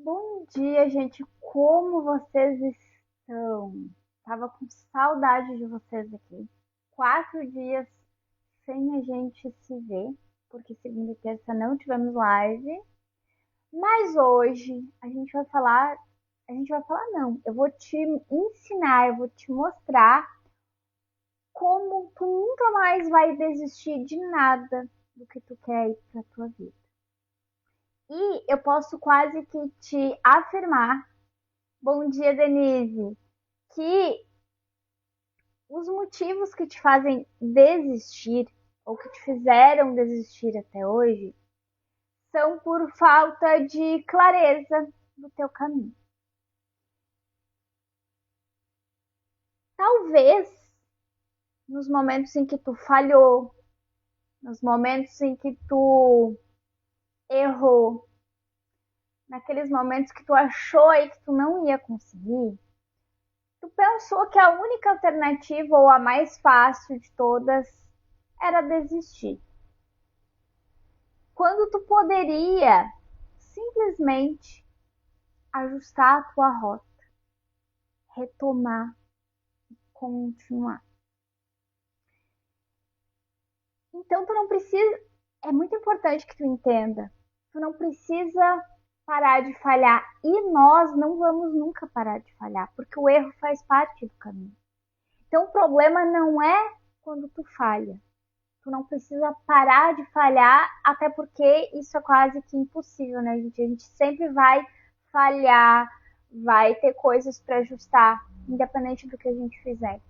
Bom dia, gente. Como vocês estão? Tava com saudade de vocês aqui. 4 dias sem a gente se ver, porque segunda e terça não tivemos live. Mas hoje a gente vai falar não. Eu vou te ensinar, eu vou te mostrar como tu nunca mais vai desistir de nada do que tu quer ir pra tua vida. E eu posso quase que te afirmar. Bom dia, Denise. Que os motivos que te fazem desistir ou que te fizeram desistir até hoje são por falta de clareza do teu caminho. Talvez nos momentos em que tu falhou, nos momentos em que tu errou, naqueles momentos que tu achou aí que tu não ia conseguir, tu pensou que a única alternativa ou a mais fácil de todas era desistir. Quando tu poderia simplesmente ajustar a tua rota, retomar, continuar. Então tu não precisa, é muito importante que tu entenda, tu não precisa parar de falhar e nós não vamos nunca parar de falhar, porque o erro faz parte do caminho. Então o problema não é quando tu falha. Tu não precisa parar de falhar, até porque isso é quase que impossível, né, gente? A gente sempre vai falhar, vai ter coisas para ajustar, independente do que a gente fizer.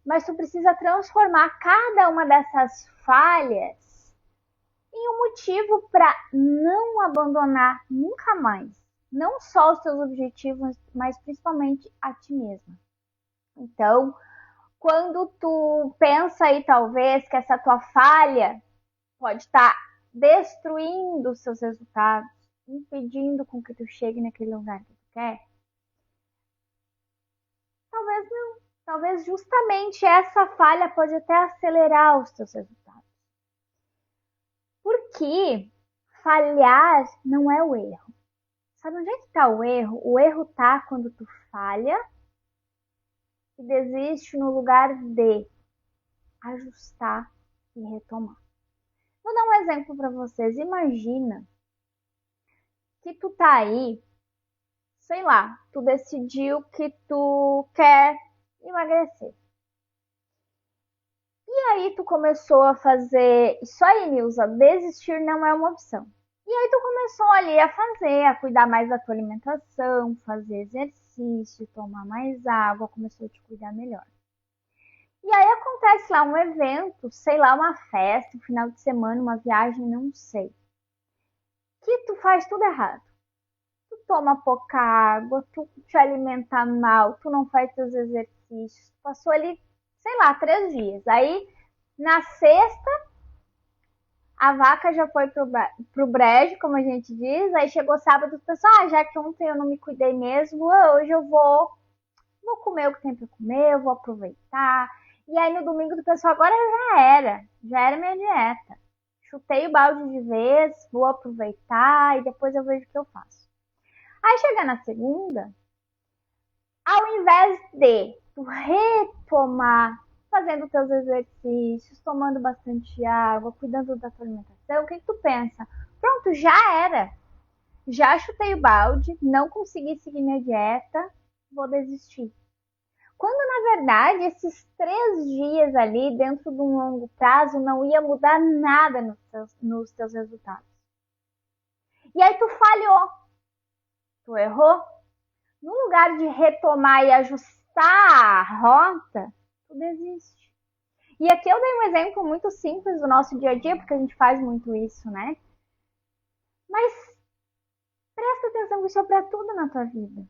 Mas tu precisa transformar cada uma dessas falhas em um motivo para não abandonar nunca mais. Não só os teus objetivos, mas principalmente a ti mesma. Então, quando tu pensa aí talvez que essa tua falha pode estar destruindo os seus resultados, impedindo com que tu chegue naquele lugar que tu quer, talvez não. Talvez justamente essa falha pode até acelerar os teus resultados. Porque falhar não é o erro. Sabe onde é que está o erro? O erro está quando tu falha e desiste no lugar de ajustar e retomar. Vou dar um exemplo para vocês. Imagina que tu tá aí, sei lá, tu decidiu que tu quer emagrecer. E aí tu começou a fazer. Isso aí, Nilza, desistir não é uma opção. E aí tu começou ali a fazer, a cuidar mais da tua alimentação, fazer exercício, tomar mais água, começou a te cuidar melhor. E aí acontece lá um evento, sei lá, uma festa, um final de semana, uma viagem, não sei. Que tu faz tudo errado. Tu toma pouca água, tu te alimenta mal, tu não faz teus exercícios. Passou ali, sei lá, 3 dias. Aí, na sexta, a vaca já foi pro brejo, como a gente diz. Aí chegou sábado, tu pensou, já que ontem eu não me cuidei mesmo, hoje eu vou comer o que tem pra comer, eu vou aproveitar. E aí no domingo tu pensou, agora já era minha dieta. Chutei o balde de vez, vou aproveitar e depois eu vejo o que eu faço. Aí chega na segunda, ao invés de tu retomar fazendo teus exercícios, tomando bastante água, cuidando da tua alimentação, o que tu pensa? Pronto, já era. Já chutei o balde, não consegui seguir minha dieta, vou desistir. Quando na verdade esses 3 dias ali, dentro de um longo prazo, não ia mudar nada nos teus resultados. E aí tu falhou, tu errou. No lugar de retomar e ajustar a rota, tu desiste. E aqui eu dei um exemplo muito simples do nosso dia a dia, porque a gente faz muito isso, né? Mas presta atenção, isso é para tudo na tua vida.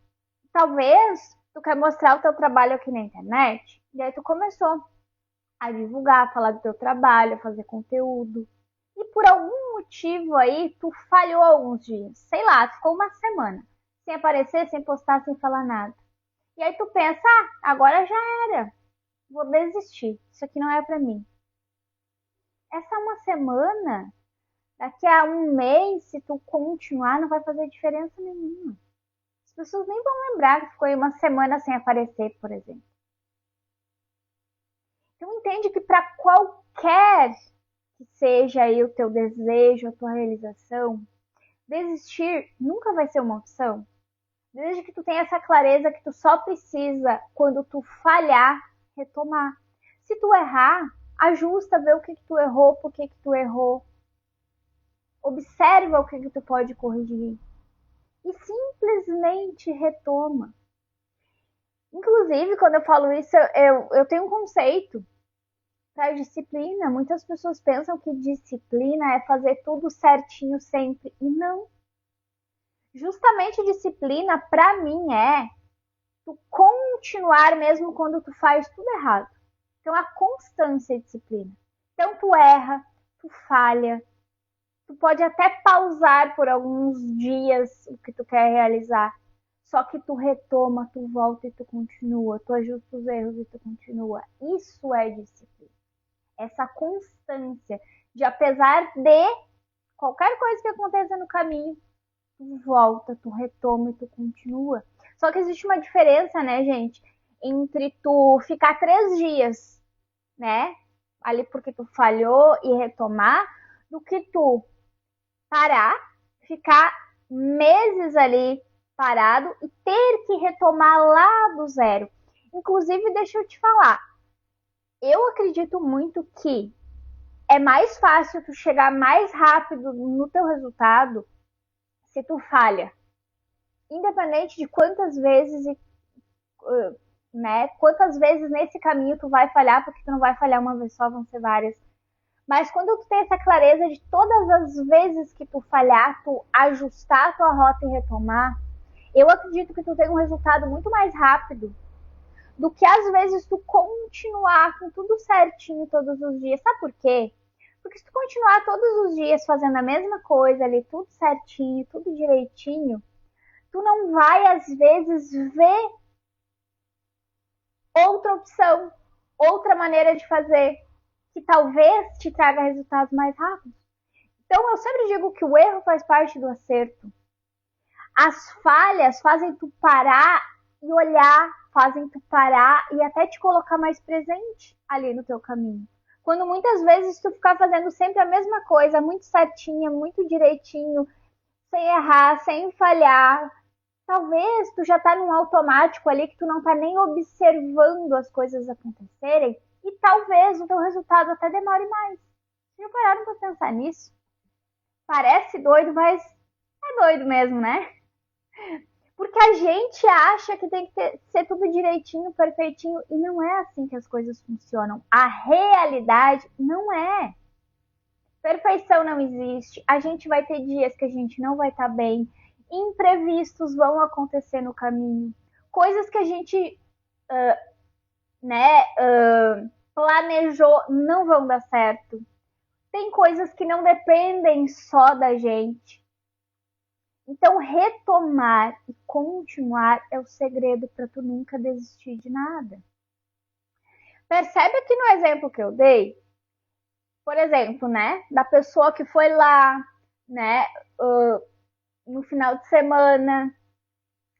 Talvez tu quer mostrar o teu trabalho aqui na internet, e aí tu começou a divulgar, a falar do teu trabalho, a fazer conteúdo. E por algum motivo aí, tu falhou alguns dias. Sei lá, tu ficou uma semana sem aparecer, sem postar, sem falar nada. E aí tu pensa, agora já era, vou desistir, isso aqui não é pra mim. Essa uma semana Daqui a um mês, se tu continuar, não vai fazer diferença nenhuma. As pessoas nem vão lembrar que ficou aí uma semana sem aparecer, por exemplo. Então entende que para qualquer que seja aí o teu desejo, a tua realização, desistir nunca vai ser uma opção. Desde que tu tenha essa clareza que tu só precisa, quando tu falhar, retomar. Se tu errar, ajusta, vê o que tu errou, por que tu errou. Observa o que tu pode corrigir. E simplesmente retoma. Inclusive, quando eu falo isso, eu tenho um conceito para disciplina. Muitas pessoas pensam que disciplina é fazer tudo certinho sempre. E não. Justamente disciplina, para mim, é tu continuar mesmo quando tu faz tudo errado. Então, a constância é disciplina. Então, tu erra, tu falha, tu pode até pausar por alguns dias o que tu quer realizar. Só que tu retoma, tu volta e tu continua. Tu ajusta os erros e tu continua. Isso é disciplina. Essa constância de, apesar de qualquer coisa que aconteça no caminho, tu volta, tu retoma e tu continua. Só que existe uma diferença, né, gente, entre tu ficar 3 dias, né, ali porque tu falhou e retomar, do que tu parar, ficar meses ali parado e ter que retomar lá do zero. Inclusive, deixa eu te falar, eu acredito muito que é mais fácil tu chegar mais rápido no teu resultado se tu falha. Independente de quantas vezes, né, quantas vezes nesse caminho tu vai falhar, porque tu não vai falhar uma vez só, vão ser várias. Mas quando tu tem essa clareza de todas as vezes que tu falhar, tu ajustar a tua rota e retomar, eu acredito que tu tem um resultado muito mais rápido do que às vezes tu continuar com tudo certinho todos os dias. Sabe por quê? Porque se tu continuar todos os dias fazendo a mesma coisa ali, tudo certinho, tudo direitinho, tu não vai às vezes ver outra opção, outra maneira de fazer, que talvez te traga resultados mais rápidos. Então eu sempre digo que o erro faz parte do acerto. As falhas fazem tu parar e olhar, fazem tu parar e até te colocar mais presente ali no teu caminho. Quando muitas vezes tu ficar fazendo sempre a mesma coisa, muito certinha, muito direitinho, sem errar, sem falhar, talvez tu já tá num automático ali que tu não tá nem observando as coisas acontecerem e talvez o teu resultado até demore mais. Já pararam pra pensar nisso? Parece doido, mas é doido mesmo, né? Porque a gente acha que tem que ser tudo direitinho, perfeitinho, e não é assim que as coisas funcionam. A realidade não é. Perfeição não existe. A gente vai ter dias que a gente não vai estar bem. Imprevistos vão acontecer no caminho. Coisas que a gente planejou não vão dar certo. Tem coisas que não dependem só da gente. Então, retomar e continuar é o segredo para tu nunca desistir de nada. Percebe aqui no exemplo que eu dei? Por exemplo, né, da pessoa que foi lá, né, no final de semana,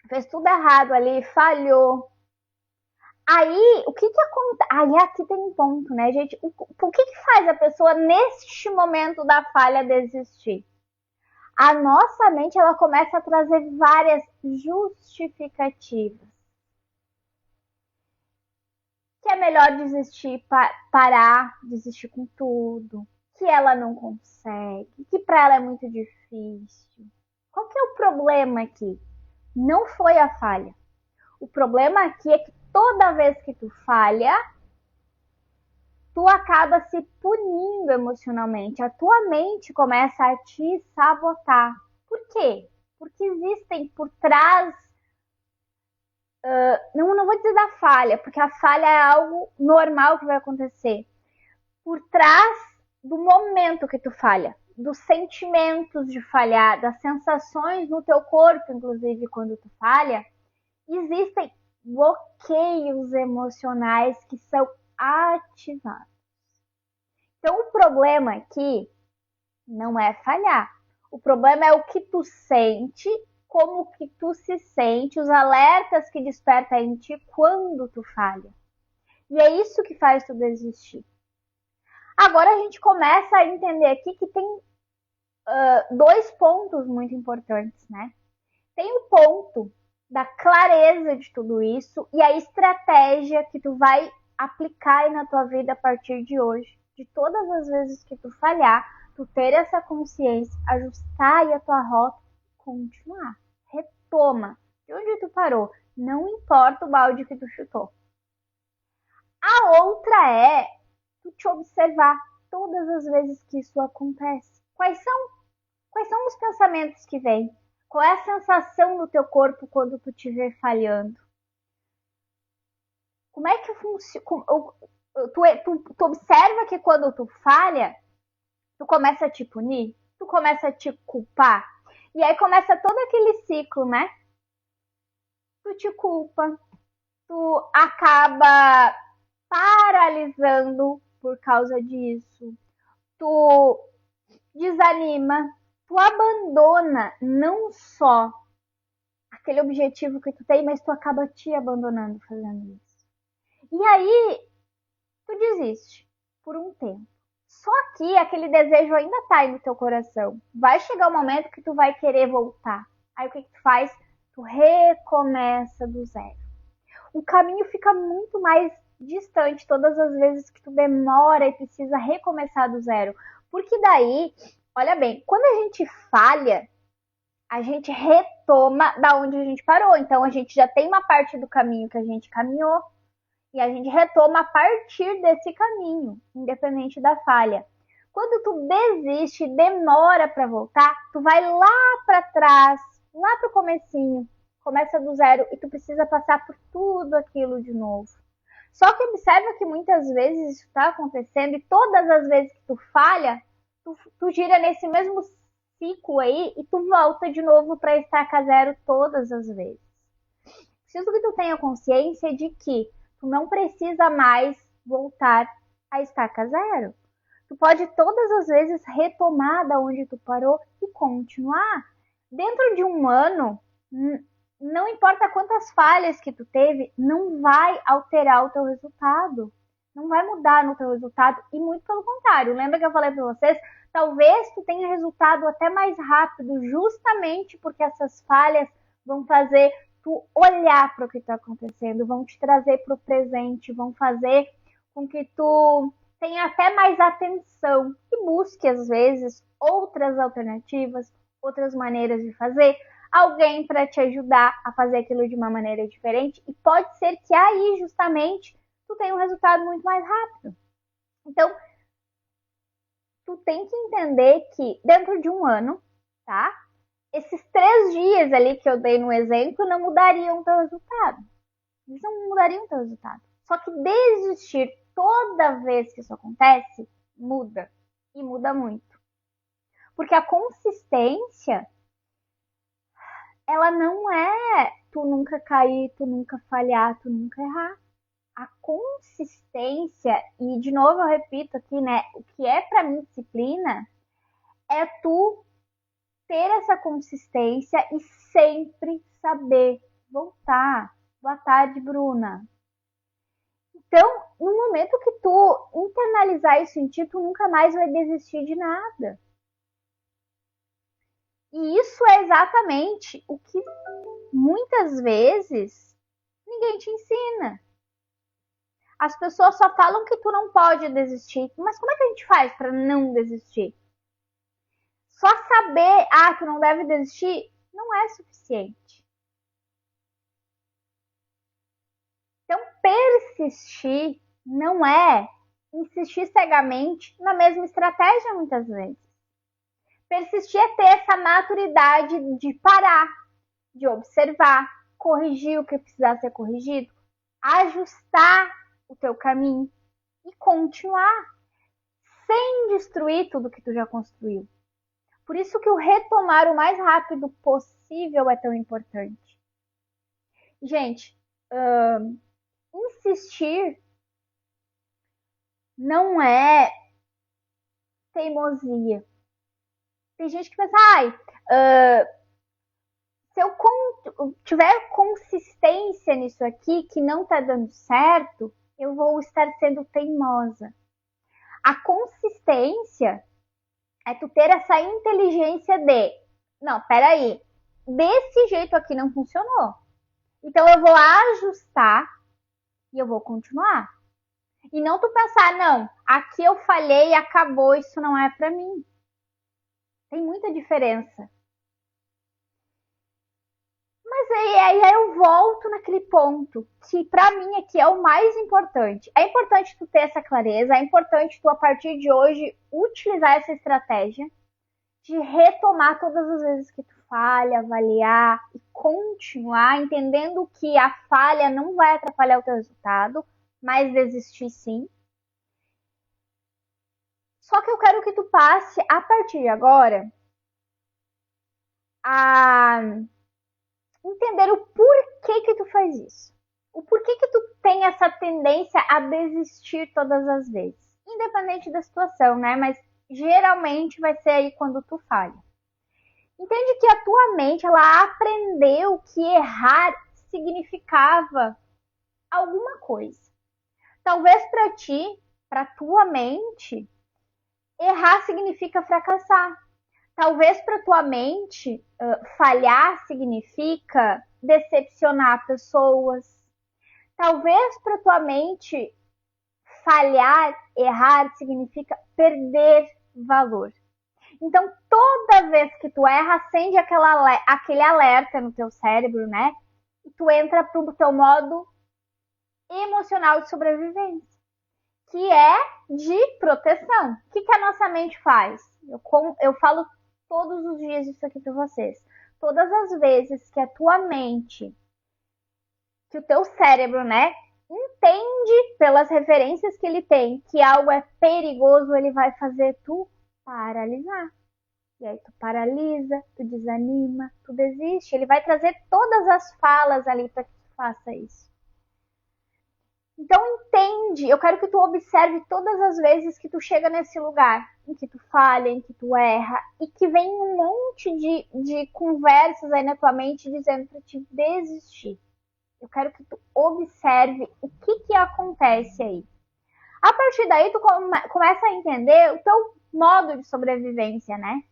fez tudo errado ali, falhou. Aí, o que acontece? Aí aqui tem um ponto, né, gente? O que faz a pessoa, neste momento da falha, desistir? A nossa mente, ela começa a trazer várias justificativas. Que é melhor desistir, parar, desistir com tudo. Que ela não consegue, que para ela é muito difícil. Qual que é o problema aqui? Não foi a falha. O problema aqui é que toda vez que tu falha, tu acaba se punindo emocionalmente. A tua mente começa a te sabotar. Por quê? Porque existem por trás... não vou dizer da falha, porque a falha é algo normal que vai acontecer. Por trás do momento que tu falha, dos sentimentos de falhar, das sensações no teu corpo, inclusive, quando tu falha, existem bloqueios emocionais que são ativados. Então, o problema aqui não é falhar. O problema é o que tu sente, como que tu se sente, os alertas que desperta em ti quando tu falha. E é isso que faz tu desistir. Agora a gente começa a entender aqui que tem dois pontos muito importantes, né? Tem o ponto da clareza de tudo isso e a estratégia que tu vai aplicar aí na tua vida a partir de hoje. De todas as vezes que tu falhar, tu ter essa consciência, ajustar aí a tua rota e continuar. Retoma. De onde tu parou? Não importa o balde que tu chutou. A outra é tu te observar todas as vezes que isso acontece. Quais são os pensamentos que vêm? Qual é a sensação do teu corpo quando tu te vê falhando? Como é que funciona? Tu observa que quando tu falha, tu começa a te punir, tu começa a te culpar. E aí começa todo aquele ciclo, né? Tu te culpa, tu acaba paralisando por causa disso, tu desanima, tu abandona não só aquele objetivo que tu tem, mas tu acaba te abandonando fazendo isso. E aí, tu desiste por um tempo. Só que aquele desejo ainda tá aí no teu coração. Vai chegar o momento que tu vai querer voltar. Aí o que tu faz? Tu recomeça do zero. O caminho fica muito mais distante todas as vezes que tu demora e precisa recomeçar do zero. Porque daí, olha bem, quando a gente falha, a gente retoma da onde a gente parou. Então a gente já tem uma parte do caminho que a gente caminhou e a gente retoma a partir desse caminho, independente da falha. Quando tu desiste, demora para voltar, tu vai lá para trás, lá pro comecinho, começa do zero e tu precisa passar por tudo aquilo de novo. Só que observa que muitas vezes isso está acontecendo e todas as vezes que tu falha, tu gira nesse mesmo ciclo aí e tu volta de novo para estaca zero todas as vezes. Preciso que tu tenha consciência de que tu não precisa mais voltar a estaca zero. Tu pode todas as vezes retomar da onde tu parou e continuar. Dentro de um ano, não importa quantas falhas que tu teve, não vai alterar o teu resultado. Não vai mudar no teu resultado e muito pelo contrário. Lembra que eu falei para vocês? Talvez tu tenha resultado até mais rápido, justamente porque essas falhas vão fazer tu olhar para o que está acontecendo, vão te trazer para o presente, vão fazer com que tu tenha até mais atenção e busque às vezes outras alternativas, outras maneiras de fazer, alguém para te ajudar a fazer aquilo de uma maneira diferente e pode ser que aí justamente tu tenha um resultado muito mais rápido. Então, tu tem que entender que dentro de um ano, tá? Esses 3 dias ali que eu dei no exemplo não mudariam o teu resultado. Eles não mudariam o teu resultado. Só que desistir toda vez que isso acontece, muda. E muda muito. Porque a consistência, ela não é tu nunca cair, tu nunca falhar, tu nunca errar. A consistência, e de novo eu repito aqui, né? O que é pra mim disciplina é tu ter essa consistência e sempre saber voltar. Boa tarde, Bruna. Então, no momento que tu internalizar isso em ti, tu nunca mais vai desistir de nada. E isso é exatamente o que muitas vezes ninguém te ensina. As pessoas só falam que tu não pode desistir. Mas como é que a gente faz para não desistir? Só saber, tu não deve desistir, não é suficiente. Então, persistir não é insistir cegamente na mesma estratégia muitas vezes. Persistir é ter essa maturidade de parar, de observar, corrigir o que precisar ser corrigido, ajustar o teu caminho e continuar sem destruir tudo que tu já construiu. Por isso que o retomar o mais rápido possível é tão importante. Gente, insistir não é teimosia. Tem gente que pensa, se eu tiver consistência nisso aqui que não tá dando certo, eu vou estar sendo teimosa. A consistência é tu ter essa inteligência de, não, peraí, desse jeito aqui não funcionou. Então eu vou ajustar e eu vou continuar. E não tu pensar, não, aqui eu falhei e acabou, isso não é pra mim. Tem muita diferença. Mas aí eu volto naquele ponto que pra mim aqui é o mais importante. É importante tu ter essa clareza, é importante tu a partir de hoje utilizar essa estratégia de retomar todas as vezes que tu falha, avaliar e continuar entendendo que a falha não vai atrapalhar o teu resultado, mas desistir sim. Só que eu quero que tu passe a partir de agora a entender o porquê que tu faz isso. O porquê que tu tem essa tendência a desistir todas as vezes. Independente da situação, né? Mas geralmente vai ser aí quando tu falha. Entende que a tua mente, ela aprendeu que errar significava alguma coisa. Talvez para ti, para tua mente, errar significa fracassar. Talvez para tua mente, falhar significa decepcionar pessoas. Talvez para tua mente, falhar, errar significa perder valor. Então, toda vez que tu erra, acende aquele alerta no teu cérebro, né? E tu entra pro teu modo emocional de sobrevivência, que é de proteção. O que a nossa mente faz? Eu falo todos os dias isso aqui para vocês. Todas as vezes que a tua mente, que o teu cérebro, né, entende pelas referências que ele tem que algo é perigoso, ele vai fazer tu paralisar. E aí tu paralisa, tu desanima, tu desiste. Ele vai trazer todas as falas ali para que tu faça isso. Então entende, eu quero que tu observe todas as vezes que tu chega nesse lugar, em que tu falha, em que tu erra, e que vem um monte de conversas aí na tua mente dizendo para te desistir. Eu quero que tu observe o que acontece aí. A partir daí tu começa a entender o teu modo de sobrevivência, né?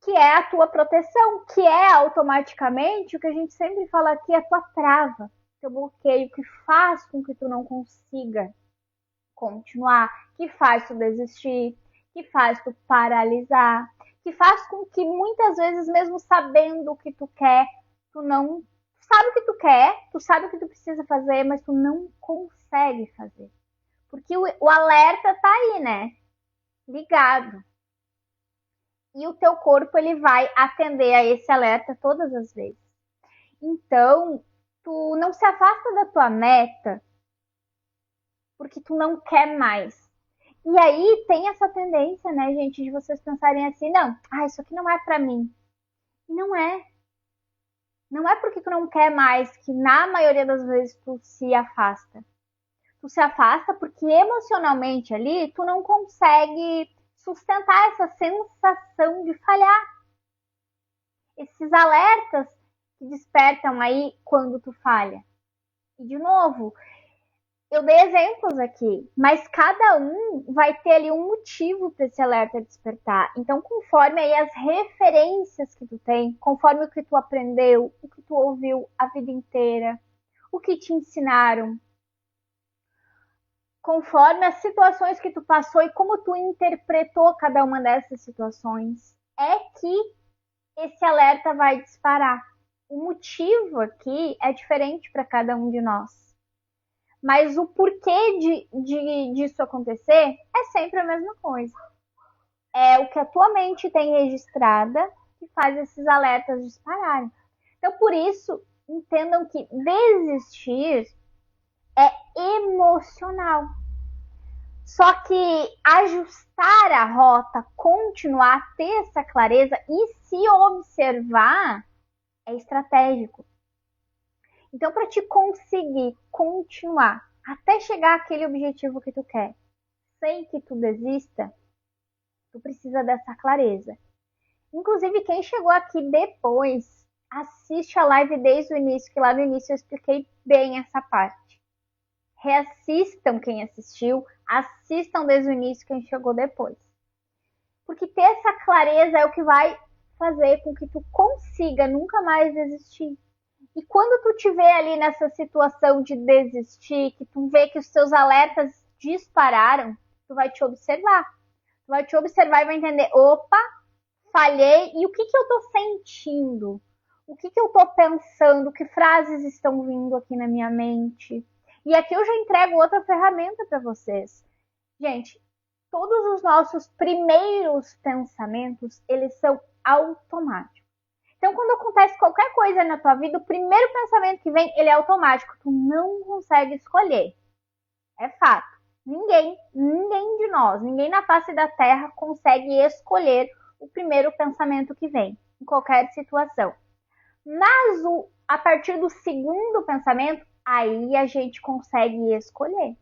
Que é a tua proteção, que é automaticamente o que a gente sempre fala aqui, a tua trava, teu bloqueio, que faz com que tu não consiga continuar, que faz tu desistir, que faz tu paralisar, que faz com que muitas vezes, mesmo sabendo o que tu quer, tu não sabe o que tu quer, tu sabe o que tu precisa fazer, mas tu não consegue fazer. Porque o alerta tá aí, né? Ligado. E o teu corpo ele vai atender a esse alerta todas as vezes. Então, tu não se afasta da tua meta porque tu não quer mais. E aí tem essa tendência, né, gente, de vocês pensarem assim, não, isso aqui não é pra mim. E não é. Não é porque tu não quer mais que na maioria das vezes tu se afasta. Tu se afasta porque emocionalmente ali tu não consegue sustentar essa sensação de falhar. Esses alertas que despertam aí quando tu falha. E de novo, eu dei exemplos aqui, mas cada um vai ter ali um motivo para esse alerta despertar. Então, conforme aí as referências que tu tem, conforme o que tu aprendeu, o que tu ouviu a vida inteira, o que te ensinaram, conforme as situações que tu passou e como tu interpretou cada uma dessas situações, é que esse alerta vai disparar. O motivo aqui é diferente para cada um de nós. Mas o porquê disso acontecer é sempre a mesma coisa. É o que a tua mente tem registrada que faz esses alertas dispararem. Então, por isso, entendam que desistir é emocional. Só que ajustar a rota, continuar a ter essa clareza e se observar é estratégico. Então, para te conseguir continuar até chegar àquele objetivo que tu quer, sem que tu desista, tu precisa dessa clareza. Inclusive, quem chegou aqui depois, assiste a live desde o início, que lá no início eu expliquei bem essa parte. Reassistam quem assistiu, assistam desde o início quem chegou depois. Porque ter essa clareza é o que vai fazer com que tu consiga nunca mais desistir. E quando tu te vê ali nessa situação de desistir, que tu vê que os teus alertas dispararam, tu vai te observar. Tu vai te observar e vai entender, opa, falhei, e o que eu tô sentindo? O que eu tô pensando? Que frases estão vindo aqui na minha mente? E aqui eu já entrego outra ferramenta para vocês. Gente, todos os nossos primeiros pensamentos, eles são automáticos. Então, quando acontece qualquer coisa na tua vida, o primeiro pensamento que vem, ele é automático. Tu não consegue escolher. É fato. Ninguém de nós, ninguém na face da Terra consegue escolher o primeiro pensamento que vem, em qualquer situação. Mas a partir do segundo pensamento, aí a gente consegue escolher.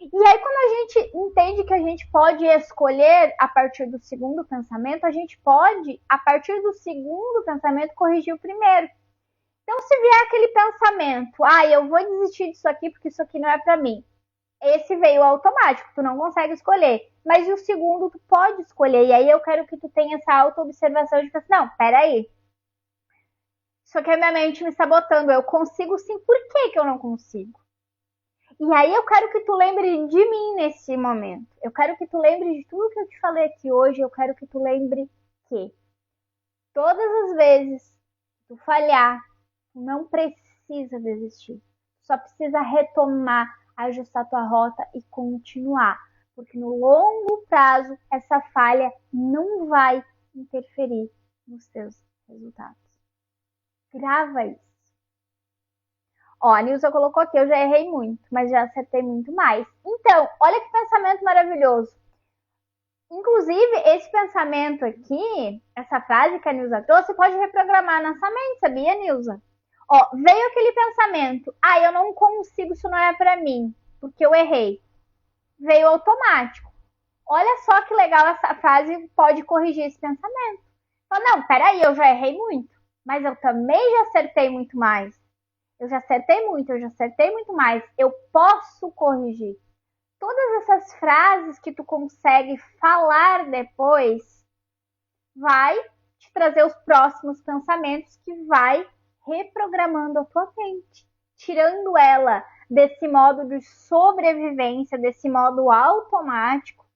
E aí, quando a gente entende que a gente pode escolher a partir do segundo pensamento, a gente pode, a partir do segundo pensamento, corrigir o primeiro. Então, se vier aquele pensamento, eu vou desistir disso aqui porque isso aqui não é para mim. Esse veio automático, tu não consegue escolher. Mas o segundo, tu pode escolher. E aí eu quero que tu tenha essa auto-observação de pensar, não, peraí. Isso aqui é minha mente me sabotando. Eu consigo sim, por que eu não consigo? E aí eu quero que tu lembre de mim nesse momento. Eu quero que tu lembre de tudo que eu te falei aqui hoje. Eu quero que tu lembre que todas as vezes que tu falhar, tu não precisa desistir. Só precisa retomar, ajustar tua rota e continuar. Porque no longo prazo, essa falha não vai interferir nos teus resultados. Grava isso. Ó, a Nilza colocou aqui, eu já errei muito, mas já acertei muito mais. Então, olha que pensamento maravilhoso. Inclusive, esse pensamento aqui, essa frase que a Nilza trouxe, pode reprogramar nossa mente, sabia, Nilza? Ó, veio aquele pensamento, eu não consigo, isso não é pra mim, porque eu errei. Veio automático. Olha só que legal essa frase pode corrigir esse pensamento. Fala, não, peraí, eu já errei muito, mas eu também já acertei muito mais. Eu já acertei muito mais. Eu posso corrigir. Todas essas frases que tu consegue falar depois vai te trazer os próximos pensamentos que vai reprogramando a tua mente, tirando ela desse modo de sobrevivência, desse modo automático.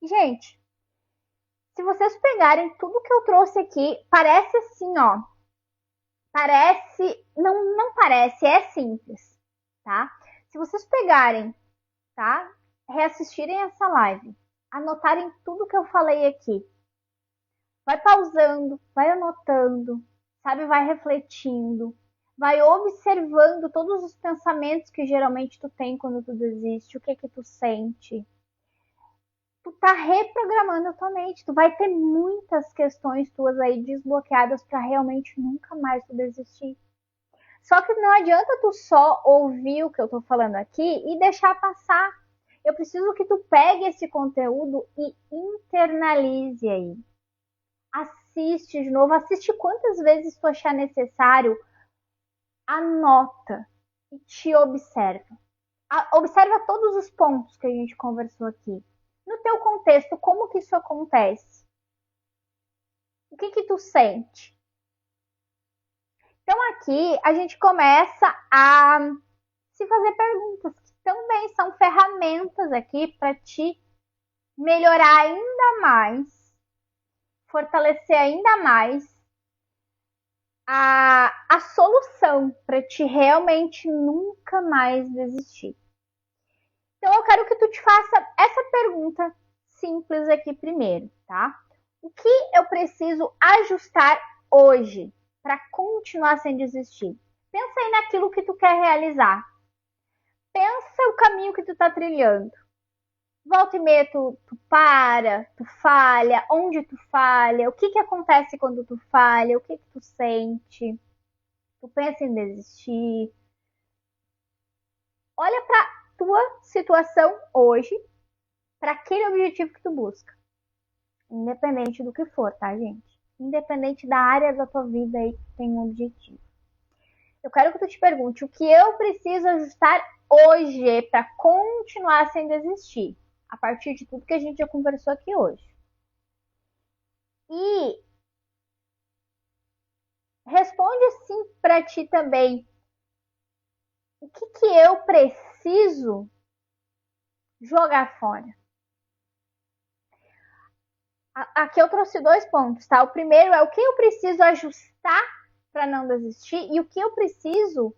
E, gente, se vocês pegarem tudo que eu trouxe aqui, parece assim, ó. Não parece, é simples, tá? Se vocês pegarem, tá? Reassistirem essa live, anotarem tudo que eu falei aqui, vai pausando, vai anotando, sabe? Vai refletindo, vai observando todos os pensamentos que geralmente tu tem quando tu desiste, o que tu sente. Tu tá reprogramando a tua mente, tu vai ter muitas questões tuas aí desbloqueadas para realmente nunca mais tu desistir. Só que não adianta tu só ouvir o que eu tô falando aqui e deixar passar. Eu preciso que tu pegue esse conteúdo e internalize aí. Assiste de novo, assiste quantas vezes tu achar necessário, anota e te observa. Observa todos os pontos que a gente conversou aqui. No teu contexto, como que isso acontece? O que tu sente? Então aqui a gente começa a se fazer perguntas que também são ferramentas aqui para te melhorar ainda mais, fortalecer ainda mais a solução para te realmente nunca mais desistir. Então eu quero que tu te faça essa pergunta simples aqui primeiro, tá? O que eu preciso ajustar hoje para continuar sem desistir? Pensa aí naquilo que tu quer realizar. Pensa o caminho que tu tá trilhando. Volta e meia tu para, tu falha, onde tu falha, o que acontece quando tu falha, o que tu sente. Tu pensa em desistir. Olha pra tua situação hoje, para aquele objetivo que tu busca. Independente do que for, tá, gente? independente da área da tua vida aí que tem um objetivo. Eu quero que tu te pergunte o que eu preciso ajustar hoje para continuar sem desistir, a partir de tudo que a gente já conversou aqui hoje. E responde assim para ti também. O que eu preciso jogar fora? Aqui eu trouxe 2 pontos, tá? O primeiro é o que eu preciso ajustar para não desistir e o que eu preciso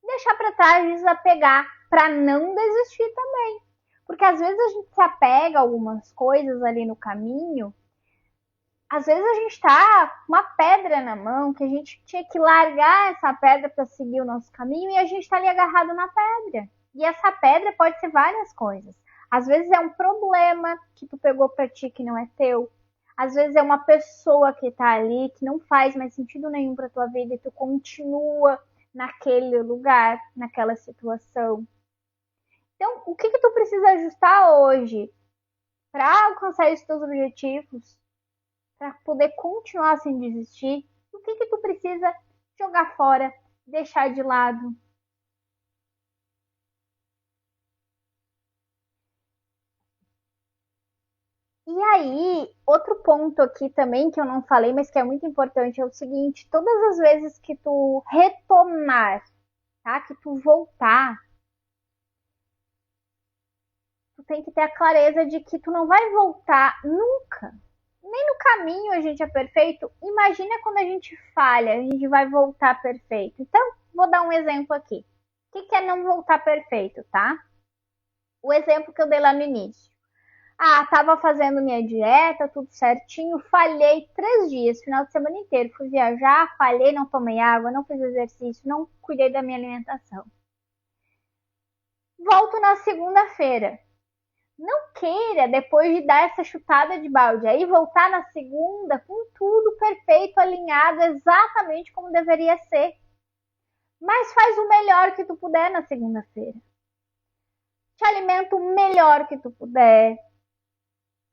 deixar para trás, desapegar para não desistir também. Porque às vezes a gente se apega a algumas coisas ali no caminho. Às vezes a gente tá com uma pedra na mão, que a gente tinha que largar essa pedra para seguir o nosso caminho e a gente tá ali agarrado na pedra. E essa pedra pode ser várias coisas. Às vezes é um problema que tu pegou para ti que não é teu. Às vezes é uma pessoa que tá ali que não faz mais sentido nenhum para tua vida e tu continua naquele lugar, naquela situação. Então, o que tu precisa ajustar hoje para alcançar esses teus objetivos, para poder continuar sem desistir? O que tu precisa jogar fora, deixar de lado? E aí, outro ponto aqui também que eu não falei, mas que é muito importante, é o seguinte: todas as vezes que tu retomar, tá? Que tu voltar, tu tem que ter a clareza de que tu não vai voltar nunca. Nem no caminho a gente é perfeito. Imagina quando a gente falha, a gente vai voltar perfeito. Então, vou dar um exemplo aqui. O que é não voltar perfeito, tá? O exemplo que eu dei lá no início. Ah, tava fazendo minha dieta, tudo certinho, falhei 3 dias, final de semana inteiro. Fui viajar, falhei, não tomei água, não fiz exercício, não cuidei da minha alimentação. Volto na segunda-feira. Não queira, depois de dar essa chutada de balde, aí voltar na segunda com tudo perfeito, alinhado, exatamente como deveria ser. Mas faz o melhor que tu puder na segunda-feira. Te alimenta o melhor que tu puder.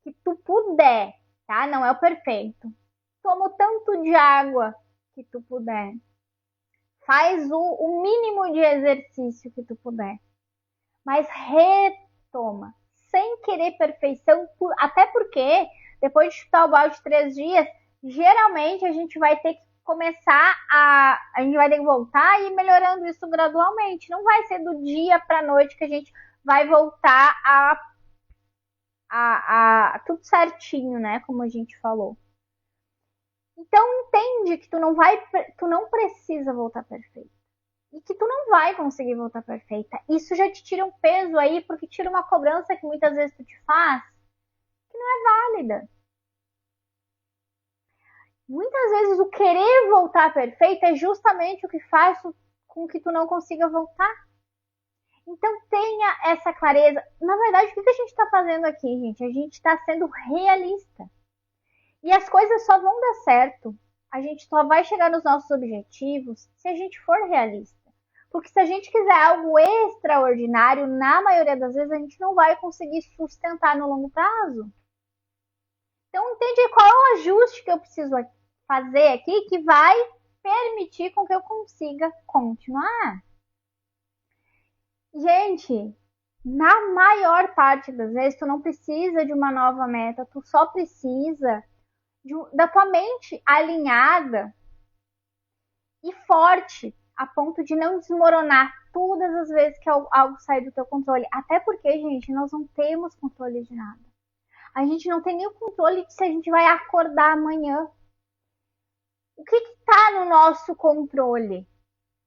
Que tu puder, tá? Não é o perfeito. Toma o tanto de água que tu puder. Faz o mínimo de exercício que tu puder. Mas retoma. Sem querer perfeição, até porque depois de chutar o balde 3 dias, geralmente a gente vai ter que começar a gente vai ter que voltar e ir melhorando isso gradualmente. Não vai ser do dia para noite que a gente vai voltar a tudo certinho, né? Como a gente falou. Então entende que tu não precisa voltar perfeito. E que tu não vai conseguir voltar perfeita. Isso já te tira um peso aí, porque tira uma cobrança que muitas vezes tu te faz, que não é válida. Muitas vezes o querer voltar perfeita é justamente o que faz com que tu não consiga voltar. Então tenha essa clareza. Na verdade, o que a gente está fazendo aqui, gente? A gente está sendo realista. E as coisas só vão dar certo. A gente só vai chegar nos nossos objetivos se a gente for realista. Porque se a gente quiser algo extraordinário, na maioria das vezes a gente não vai conseguir sustentar no longo prazo. Então entende qual é o ajuste que eu preciso fazer aqui que vai permitir com que eu consiga continuar. Gente, na maior parte das vezes tu não precisa de uma nova meta, tu só precisa da tua mente alinhada e forte a ponto de não desmoronar todas as vezes que algo sai do teu controle. Até porque, gente, nós não temos controle de nada. A gente não tem nem o controle de se a gente vai acordar amanhã. O que está no nosso controle?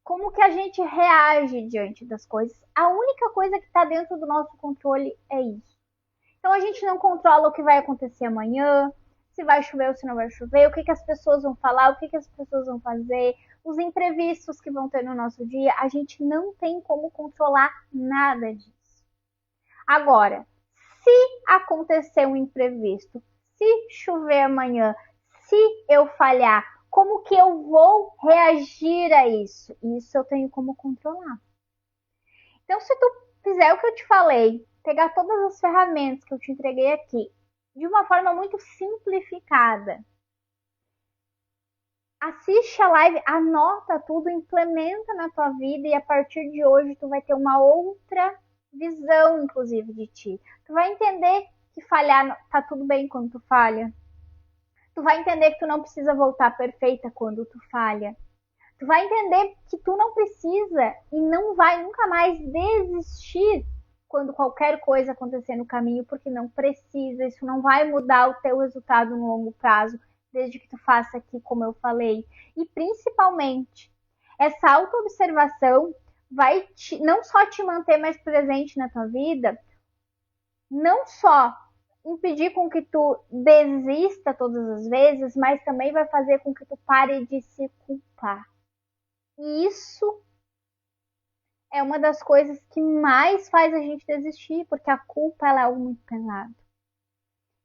Como que a gente reage diante das coisas? A única coisa que está dentro do nosso controle é isso. Então a gente não controla o que vai acontecer amanhã, se vai chover ou se não vai chover, o que as pessoas vão falar, o que as pessoas vão fazer, os imprevistos que vão ter no nosso dia, a gente não tem como controlar nada disso. Agora, se acontecer um imprevisto, se chover amanhã, se eu falhar, como que eu vou reagir a isso? Isso eu tenho como controlar. Então, se tu fizer o que eu te falei, pegar todas as ferramentas que eu te entreguei aqui, de uma forma muito simplificada, Assiste a live, anota tudo, implementa na tua vida e a partir de hoje tu vai ter uma outra visão, inclusive, de ti. Tu vai entender que falhar tá tudo bem quando tu falha. Tu vai entender que tu não precisa voltar perfeita quando tu falha. Tu vai entender que tu não precisa e não vai nunca mais desistir quando qualquer coisa acontecer no caminho, porque não precisa. Isso não vai mudar o teu resultado no longo prazo, desde que tu faça aqui, como eu falei. E principalmente, essa autoobservação vai não só te manter mais presente na tua vida, não só impedir com que tu desista todas as vezes, mas também vai fazer com que tu pare de se culpar. E isso é uma das coisas que mais faz a gente desistir, porque a culpa ela é algo muito pesado.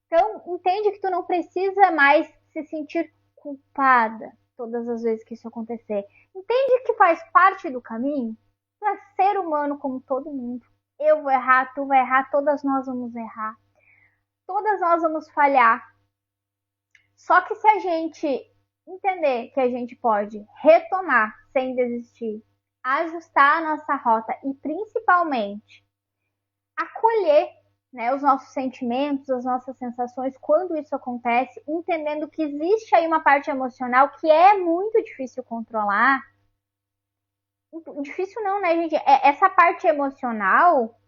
Então, entende que tu não precisa mais se sentir culpada todas as vezes que isso acontecer. Entende que faz parte do caminho? Tu é ser humano como todo mundo. Eu vou errar, tu vai errar, todas nós vamos errar. Todas nós vamos falhar. Só que se a gente entender que a gente pode retomar sem desistir, ajustar a nossa rota e principalmente acolher, né, os nossos sentimentos, as nossas sensações quando isso acontece, entendendo que existe aí uma parte emocional que é muito difícil controlar. Difícil não, né, gente? Essa parte emocional,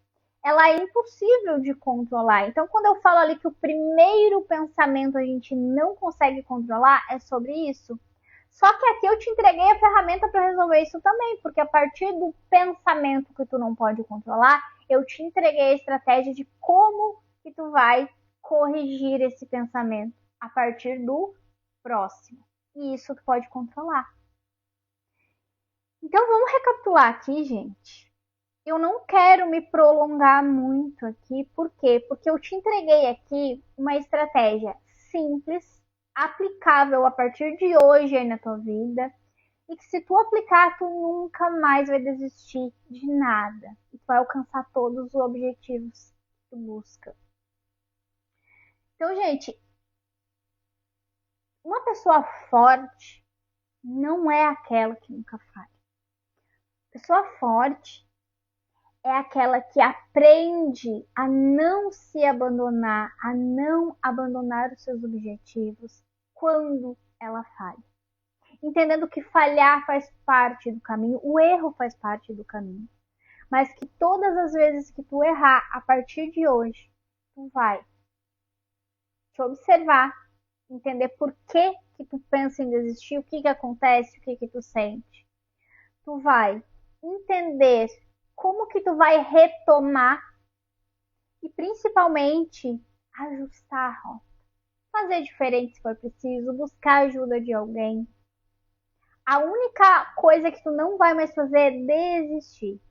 ela é impossível de controlar. Então, quando eu falo ali que o primeiro pensamento a gente não consegue controlar, é sobre isso. Só que aqui eu te entreguei a ferramenta para resolver isso também, porque a partir do pensamento que tu não pode controlar, eu te entreguei a estratégia de como que tu vai corrigir esse pensamento a partir do próximo. E isso tu pode controlar. Então vamos recapitular aqui, gente. Eu não quero me prolongar muito aqui, por quê? Porque eu te entreguei aqui uma estratégia simples, aplicável a partir de hoje aí na tua vida, e que se tu aplicar, tu nunca mais vai desistir de nada, e tu vai alcançar todos os objetivos que tu busca. Então, gente, uma pessoa forte não é aquela que nunca falha. Pessoa forte é aquela que aprende a não se abandonar, a não abandonar os seus objetivos quando ela falha. Entendendo que falhar faz parte do caminho, o erro faz parte do caminho. Mas que todas as vezes que tu errar, a partir de hoje, tu vai te observar, entender por que que tu pensa em desistir, o que que acontece, o que que tu sente. Tu vai entender como que tu vai retomar e principalmente ajustar a rota. Fazer diferente se for preciso, buscar ajuda de alguém. A única coisa que tu não vai mais fazer é desistir.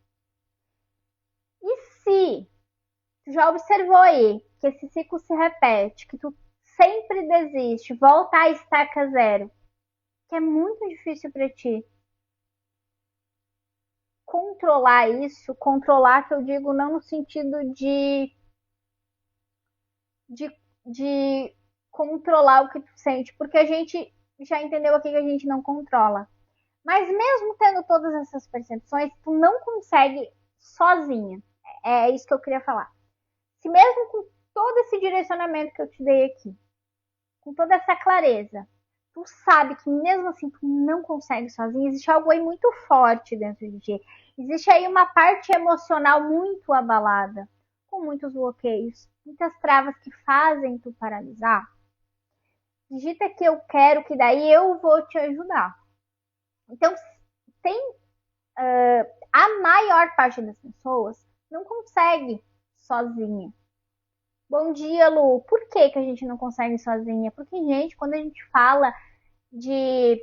E se tu já observou aí que esse ciclo se repete, que tu sempre desiste, volta à estaca zero, que é muito difícil para ti controlar isso, controlar que eu digo não no sentido de controlar o que tu sente, porque a gente já entendeu aqui que a gente não controla. Mas mesmo tendo todas essas percepções, tu não consegue sozinha. É isso que eu queria falar. Se mesmo com todo esse direcionamento que eu te dei aqui, com toda essa clareza, tu sabe que mesmo assim tu não consegue sozinha, existe algo aí muito forte dentro de ti. Existe aí uma parte emocional muito abalada, com muitos bloqueios, muitas travas que fazem tu paralisar. Digita que eu quero, que daí eu vou te ajudar. Então, tem a maior parte das pessoas não consegue sozinha. Bom dia, Lu. Por que que a gente não consegue sozinha? Porque, gente, quando a gente fala de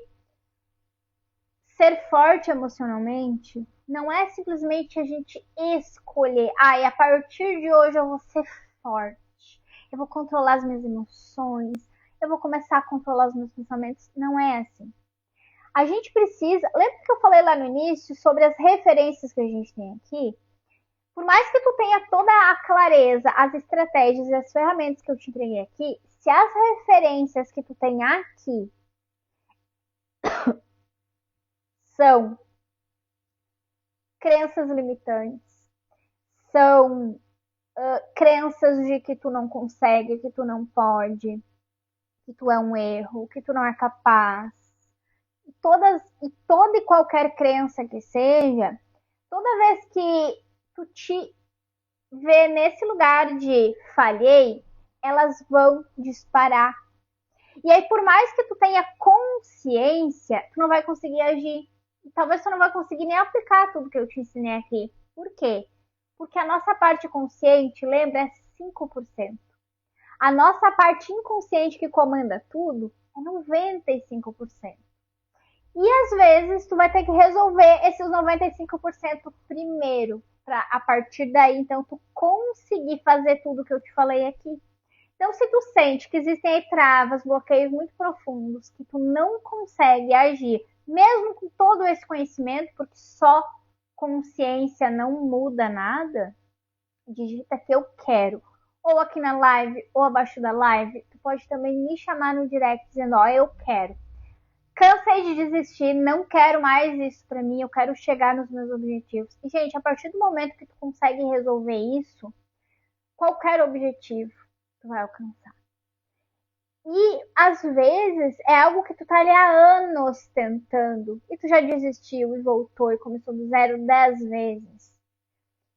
ser forte emocionalmente, não é simplesmente a gente escolher, a partir de hoje eu vou ser forte, eu vou controlar as minhas emoções, eu vou começar a controlar os meus pensamentos. Não é assim. A gente precisa, lembra que eu falei lá no início sobre as referências que a gente tem aqui? Por mais que tu tenha toda a clareza, as estratégias e as ferramentas que eu te entreguei aqui, se as referências que tu tem aqui são crenças limitantes, são crenças de que tu não consegue, que tu não pode, que tu é um erro, que tu não é capaz. Toda e qualquer crença que seja, toda vez que tu te vê nesse lugar de falhei, elas vão disparar. E aí, por mais que tu tenha consciência, tu não vai conseguir agir. E talvez tu não vai conseguir nem aplicar tudo que eu te ensinei aqui. Por quê? Porque a nossa parte consciente, lembra, é 5%. A nossa parte inconsciente que comanda tudo é 95%. E às vezes tu vai ter que resolver esses 95% primeiro, para a partir daí então tu conseguir fazer tudo que eu te falei aqui. Então, se tu sente que existem aí travas, bloqueios muito profundos, que tu não consegue agir, mesmo com todo esse conhecimento, porque só consciência não muda nada, digita que eu quero. Ou aqui na live, ou abaixo da live, tu pode também me chamar no direct dizendo, ó, eu quero. Cansei de desistir, não quero mais isso pra mim, eu quero chegar nos meus objetivos. E, gente, a partir do momento que tu consegue resolver isso, qualquer objetivo tu vai alcançar. E às vezes é algo que tu tá ali há anos tentando e tu já desistiu e voltou e começou do zero 10 vezes.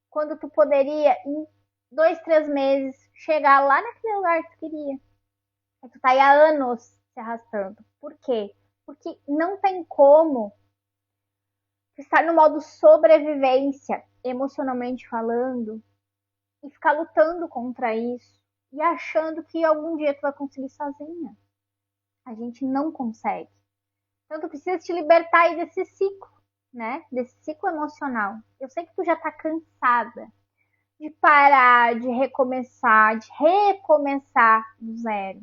Quando tu poderia, em 2, 3 meses, chegar lá naquele lugar que tu queria. E tu tá aí há anos se arrastando. Por quê? Porque não tem como estar no modo sobrevivência, emocionalmente falando, e ficar lutando contra isso e achando que algum dia tu vai conseguir sozinha. A gente não consegue. Então tu precisa te libertar aí desse ciclo, né? Desse ciclo emocional. Eu sei que tu já tá cansada de parar, de recomeçar do zero.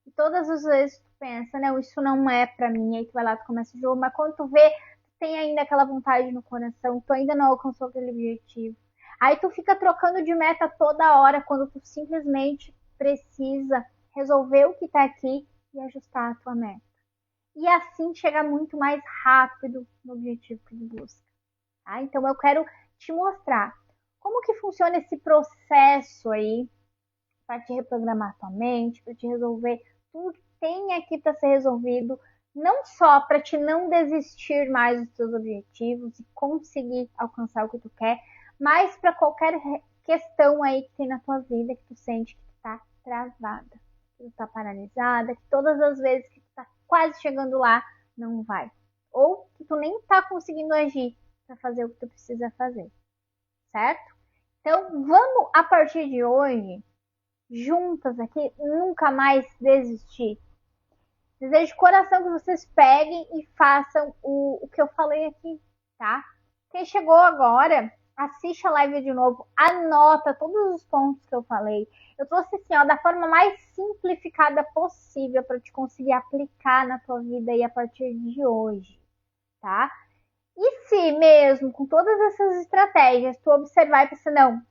E todas as vezes tu pensa, não, isso não é pra mim, aí tu vai lá, tu começa o jogo, mas quando tu vê, tu tem ainda aquela vontade no coração, tu ainda não alcançou aquele objetivo. Aí tu fica trocando de meta toda hora, quando tu simplesmente precisa resolver o que tá aqui e ajustar a tua meta. E assim chegar muito mais rápido no objetivo que tu busca. Tá? Então eu quero te mostrar como que funciona esse processo aí para te reprogramar tua mente, para te resolver tudo que tem aqui para ser resolvido, não só para te não desistir mais dos teus objetivos e conseguir alcançar o que tu quer, mas para qualquer questão aí que tem na tua vida que tu sente que tu tá travada, que tu tá paralisada, que todas as vezes que tu tá quase chegando lá, não vai. Ou que tu nem tá conseguindo agir para fazer o que tu precisa fazer, certo? Então, vamos a partir de hoje juntas aqui, nunca mais desistir. Desejo de coração que vocês peguem e façam o que eu falei aqui, tá? Quem chegou agora, assiste a live de novo, anota todos os pontos que eu falei. Eu trouxe assim, ó, da forma mais simplificada possível para te conseguir aplicar na tua vida aí a partir de hoje, tá? E se mesmo com todas essas estratégias tu observar e pensar, não,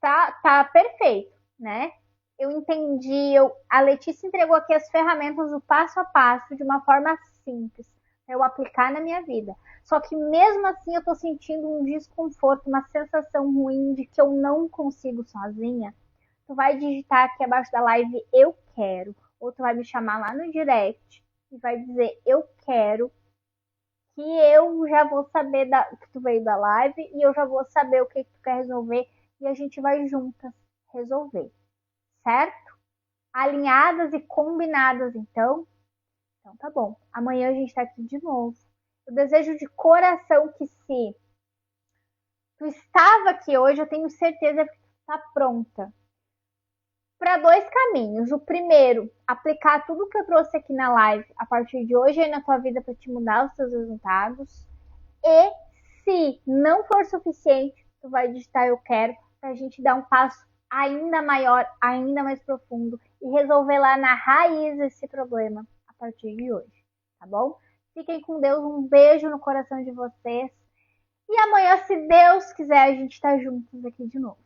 tá perfeito, né? Eu entendi, a Letícia entregou aqui as ferramentas, o passo a passo, de uma forma simples, para eu aplicar na minha vida. Só que mesmo assim eu tô sentindo um desconforto, uma sensação ruim de que eu não consigo sozinha. Tu vai digitar aqui abaixo da live, eu quero. Ou tu vai me chamar lá no direct e vai dizer, eu quero, que eu já vou saber que tu veio da live e eu já vou saber o que tu quer resolver e a gente vai juntas resolver, certo? Alinhadas e combinadas, então? Então tá bom. Amanhã a gente tá aqui de novo. Eu desejo de coração que se tu estava aqui hoje, eu tenho certeza que tu tá pronta para 2 caminhos. O primeiro, aplicar tudo que eu trouxe aqui na live a partir de hoje aí na tua vida para te mudar os teus resultados. E se não for suficiente, tu vai digitar eu quero para a gente dar um passo ainda maior, ainda mais profundo e resolver lá na raiz esse problema a partir de hoje, tá bom? Fiquem com Deus, um beijo no coração de vocês. E amanhã, se Deus quiser, a gente tá juntos aqui de novo.